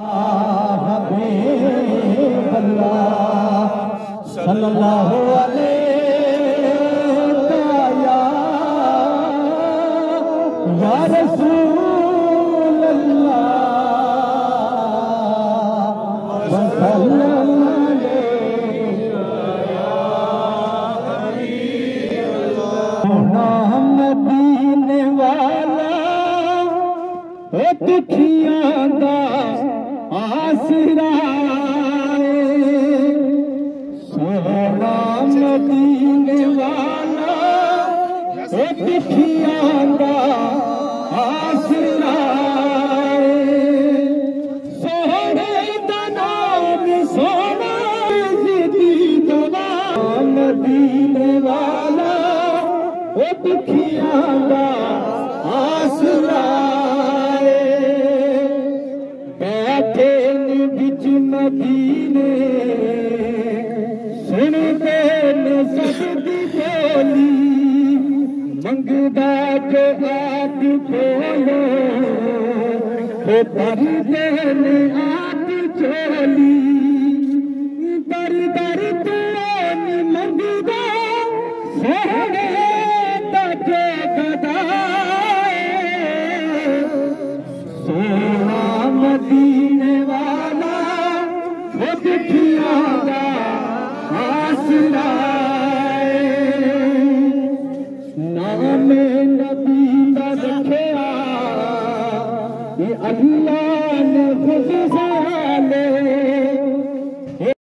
हबीब अल्लाह सल्लल्लाहु अलैहि या रसूल अल्लाह वसल्लम अलैहि मदीने वाला दुखियां दा आसरा सोहना मदीने वाला दुखियां दा आसरा सोहने दा नाम सोना दी दवा मदीने वाला दुखियां दा आसरा बिच मदीने सुनते न सबदी बोली मंगदा जो आद बोलो भरते न आद चोली